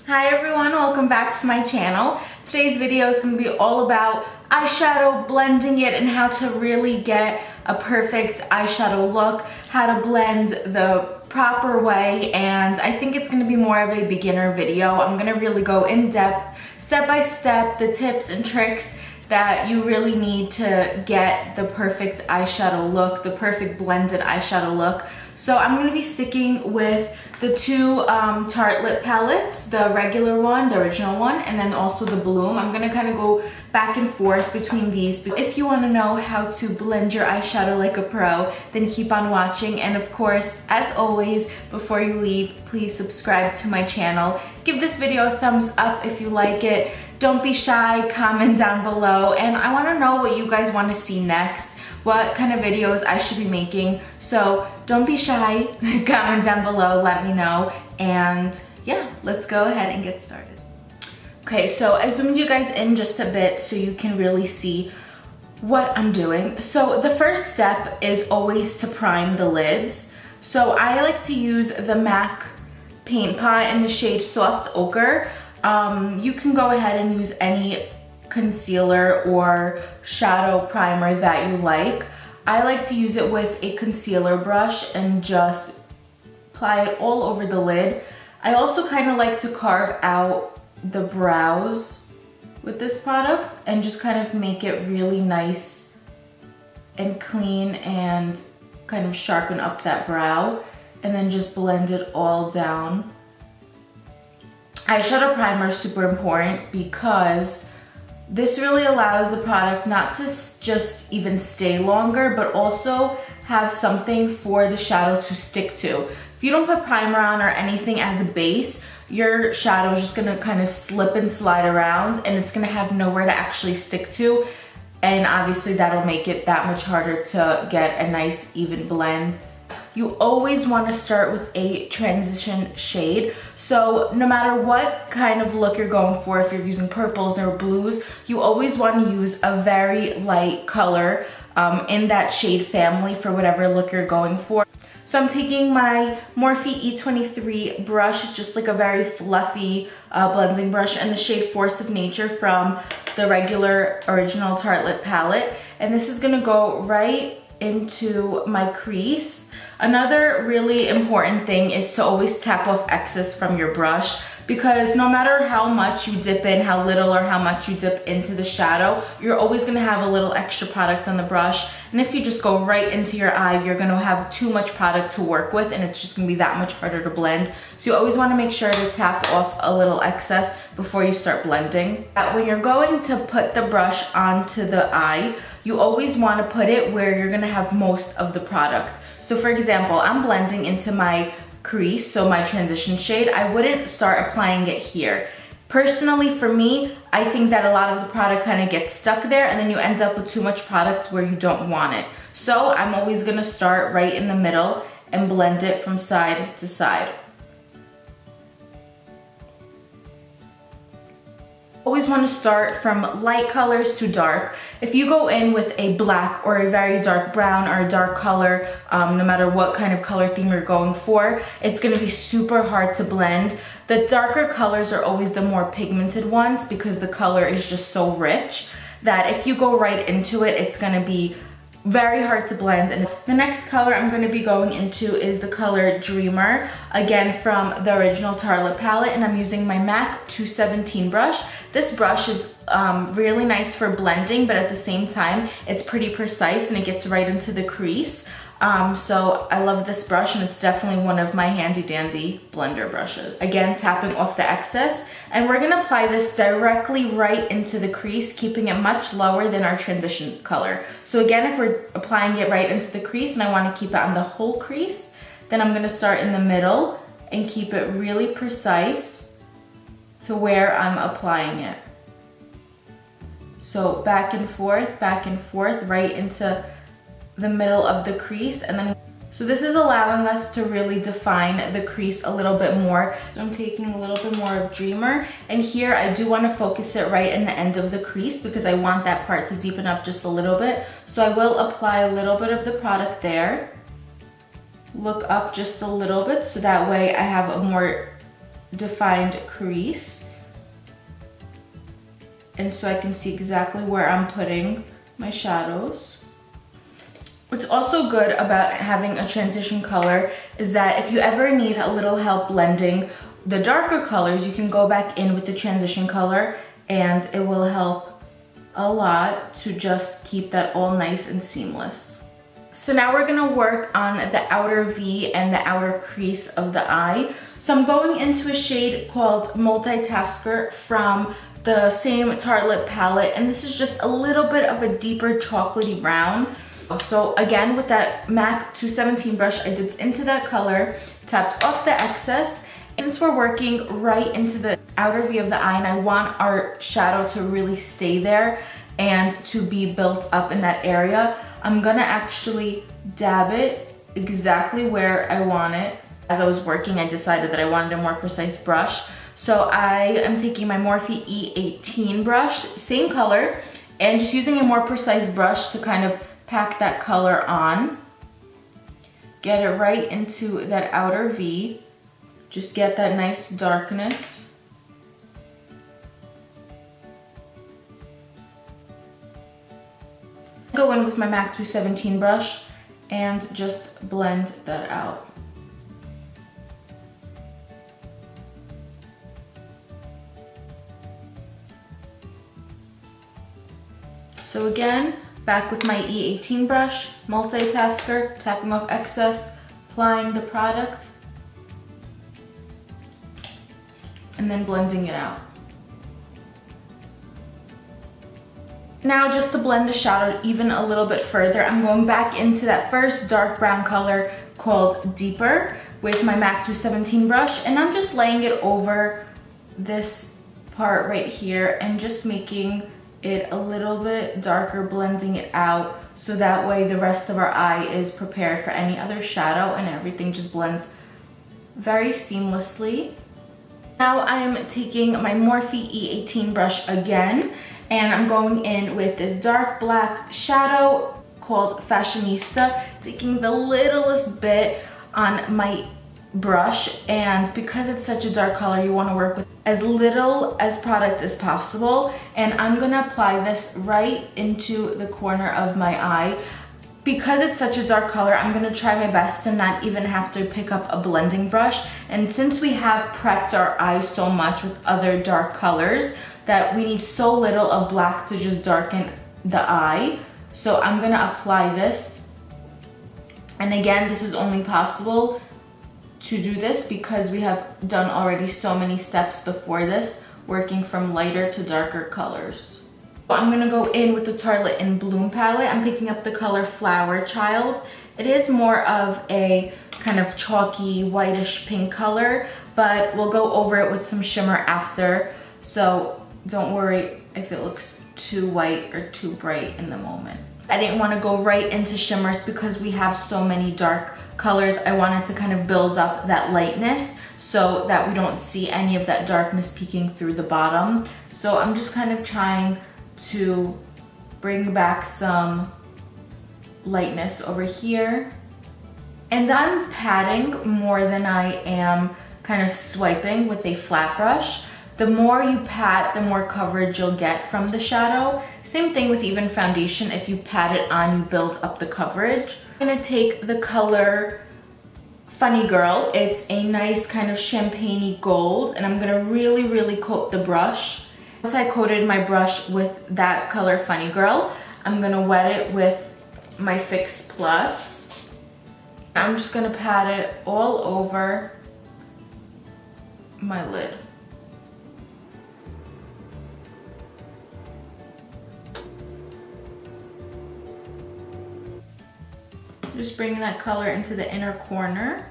Hi everyone, welcome back to my channel. Today's video is going to be all about eyeshadow, blending it, and how to really get a perfect eyeshadow look, how to blend the proper way, and I think it's going to be more of a beginner video. I'm going to really go in depth, step by step, the tips and tricks that you really need to get the perfect eyeshadow look, the perfect blended eyeshadow look. So I'm going to be sticking with the two Tarte lip palettes, the regular one, the original one, and then also the Bloom. I'm going to kind of go back and forth between these. If you want to know how to blend your eyeshadow like a pro, then keep on watching. And of course, as always, before you leave, please subscribe to my channel. Give this video a thumbs up if you like it. Don't be shy, comment down below, and I want to know what you guys want to see next, what kind of videos I should be making. So don't be shy, comment down below, let me know, and yeah, let's go ahead and get started. Okay, so I zoomed you guys in just a bit so you can really see what I'm doing. So the first step is always to prime the lids. So I like to use the MAC Paint Pot in the shade Soft Ochre. You can go ahead and use any concealer or shadow primer that you like. I like to use it with a concealer brush and just apply it all over the lid. I also kind of like to carve out the brows with this product and just kind of make it really nice and clean and kind of sharpen up that brow, and then just blend it all down. Eyeshadow primer is super important because this really allows the product not to just even stay longer, but also have something for the shadow to stick to. If you don't put primer on or anything as a base, your shadow is just gonna kind of slip and slide around, and it's gonna have nowhere to actually stick to. And obviously that'll make it that much harder to get a nice even blend. You always want to start with a transition shade. So no matter what kind of look you're going for, if you're using purples or blues, you always want to use a very light color in that shade family for whatever look you're going for. So I'm taking my Morphe E23 brush, just like a very fluffy blending brush, and the shade Force of Nature from the regular original Tarte lip palette. And this is going to go right into my crease. Another really important thing is to always tap off excess from your brush, because no matter how much you dip in, how little or how much you dip into the shadow, you're always going to have a little extra product on the brush. And if you just go right into your eye, you're going to have too much product to work with, and it's just going to be that much harder to blend. So you always want to make sure to tap off a little excess before you start blending. When you're going to put the brush onto the eye, you always want to put it where you're going to have most of the product. So for example, I'm blending into my crease, so my transition shade. I wouldn't start applying it here. Personally, for me, I think that a lot of the product kind of gets stuck there, and then you end up with too much product where you don't want it. So I'm always gonna start right in the middle and blend it from side to side. Always want to start from light colors to dark. If you go in with a black or a very dark brown or a dark color, no matter what kind of color theme you're going for, it's going to be super hard to blend. The darker colors are always the more pigmented ones because the color is just so rich that if you go right into it, it's going to be very hard to blend. And the next color I'm going to be going into is the color Dreamer, again from the original Tarte lip palette, and I'm using my MAC 217 brush. This brush is really nice for blending, but at the same time it's pretty precise and it gets right into the crease. So I love this brush, and it's definitely one of my handy dandy blender brushes. Again, tapping off the excess, and we're gonna apply this directly right into the crease, keeping it much lower than our transition color. So again, if we're applying it right into the crease and I wanna keep it on the whole crease, then I'm gonna start in the middle and keep it really precise to where I'm applying it. So back and forth, right into the middle of the crease, and then so this is allowing us to really define the crease a little bit more. I'm taking a little bit more of Dreamer, and here I do want to focus it right in the end of the crease because I want that part to deepen up just a little bit. So I will apply a little bit of the product there, look up just a little bit so that way I have a more defined crease. And so I can see exactly where I'm putting my shadows. What's also good about having a transition color is that if you ever need a little help blending the darker colors, you can go back in with the transition color and it will help a lot to just keep that all nice and seamless. So now we're gonna work on the outer V and the outer crease of the eye. So I'm going into a shade called Multitasker from the same Tarte Lip palette, and this is just a little bit of a deeper chocolatey brown. So again, with that MAC 217 brush, I dipped into that color, tapped off the excess. Since we're working right into the outer V of the eye and I want our shadow to really stay there and to be built up in that area, I'm gonna actually dab it exactly where I want it. As I was working, I decided that I wanted a more precise brush. So I am taking my Morphe E18 brush, same color, and just using a more precise brush to kind of pack that color on. Get it right into that outer V. Just get that nice darkness. Go in with my MAC 217 brush and just blend that out. So again, back with my E18 brush, multitasker, tapping off excess, applying the product, and then blending it out. Now just to blend the shadow even a little bit further, I'm going back into that first dark brown color called Deeper with my MAC 217 brush, and I'm just laying it over this part right here and just making it a little bit darker, blending it out so that way the rest of our eye is prepared for any other shadow and everything just blends very seamlessly. Now I'm taking my Morphe E18 brush again and I'm going in with this dark black shadow called Fashionista, taking the littlest bit on my brush, and because it's such a dark color you want to work with as little as product as possible, and I'm gonna apply this right into the corner of my eye. Because it's such a dark color, I'm gonna try my best to not even have to pick up a blending brush, and since we have prepped our eyes so much with other dark colors that we need so little of black to just darken the eye, so I'm gonna apply this. And again, this is only possible to do this because we have done already so many steps before this, working from lighter to darker colors. So I'm gonna go in with the Tarte in Bloom palette. I'm picking up the color Flower Child. It is more of a kind of chalky whitish pink color, but we'll go over it with some shimmer after. So don't worry if it looks too white or too bright in the moment. I didn't want to go right into shimmers because we have so many dark colors. I wanted to kind of build up that lightness so that we don't see any of that darkness peeking through the bottom. So I'm just kind of trying to bring back some lightness over here. And I'm patting more than I am kind of swiping with a flat brush. The more you pat, the more coverage you'll get from the shadow. Same thing with even foundation. If you pat it on, you build up the coverage. I'm gonna take the color Funny Girl. It's a nice kind of champagne-y gold, and I'm gonna really coat the brush. Once I coated my brush with that color Funny Girl, I'm gonna wet it with my Fix Plus. I'm just gonna pat it all over my lid. Just bringing that color into the inner corner.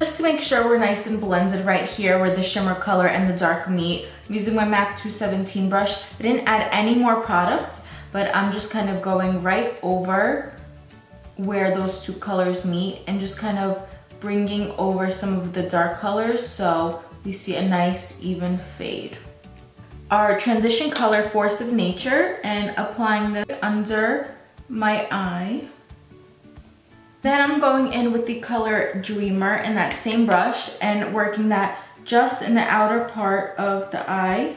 Just to make sure we're nice and blended right here where the shimmer color and the dark meet, I'm using my MAC 217 brush. I didn't add any more product, but I'm just kind of going right over where those two colors meet and just kind of bringing over some of the dark colors so we see a nice even fade. Our transition color, Force of Nature, and applying that under my eye. Then I'm going in with the color Dreamer in that same brush and working that just in the outer part of the eye.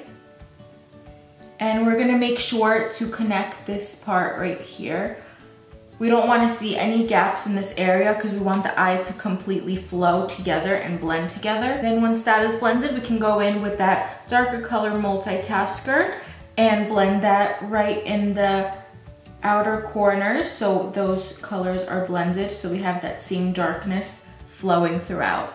And we're gonna make sure to connect this part right here. We don't wanna see any gaps in this area because we want the eye to completely flow together and blend together. Then once that is blended, we can go in with that darker color Multitasker and blend that right in the outer corners so those colors are blended so we have that same darkness flowing throughout.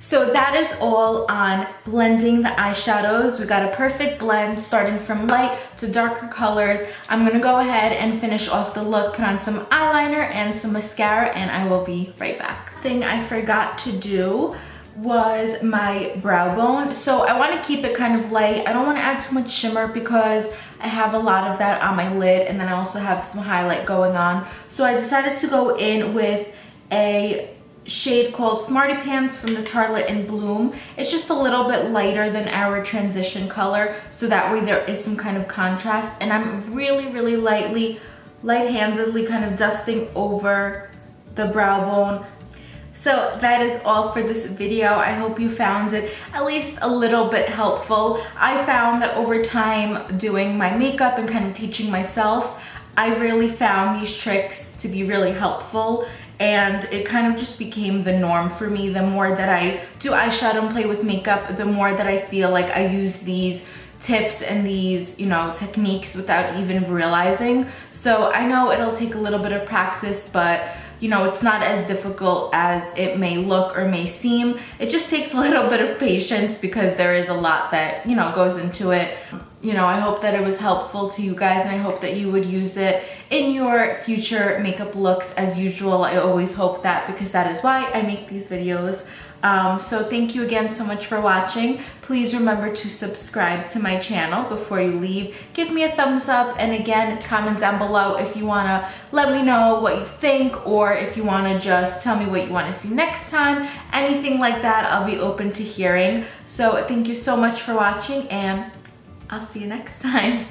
So that is all on blending the eyeshadows. We got a perfect blend starting from light to darker colors. I'm gonna go ahead and finish off the look, put on some eyeliner and some mascara, and I will be right back. Thing I forgot to do was my brow bone. So I want to keep it kind of light. I don't want to add too much shimmer because I have a lot of that on my lid, and then I also have some highlight going on. So I decided to go in with a shade called Smarty Pants from the Tartelette in Bloom. It's just a little bit lighter than our transition color, so that way there is some kind of contrast. And I'm really light-handedly kind of dusting over the brow bone. So that is all for this video. I hope you found it at least a little bit helpful. I found that over time doing my makeup and kind of teaching myself, I really found these tricks to be really helpful, and it kind of just became the norm for me. The more that I do eyeshadow and play with makeup, the more that I feel like I use these tips and these, you know, techniques without even realizing. So I know it'll take a little bit of practice, but you know, it's not as difficult as it may look or may seem. It just takes a little bit of patience because there is a lot that, you know, goes into it. You know, I hope that it was helpful to you guys, and I hope that you would use it in your future makeup looks as usual. I always hope that, because that is why I make these videos. So thank you again so much for watching. Please remember to subscribe to my channel before you leave. Give me a thumbs up, and again, comment down below if you wanna let me know what you think, or if you wanna just tell me what you wanna see next time. Anything like that, I'll be open to hearing. So thank you so much for watching, and I'll see you next time.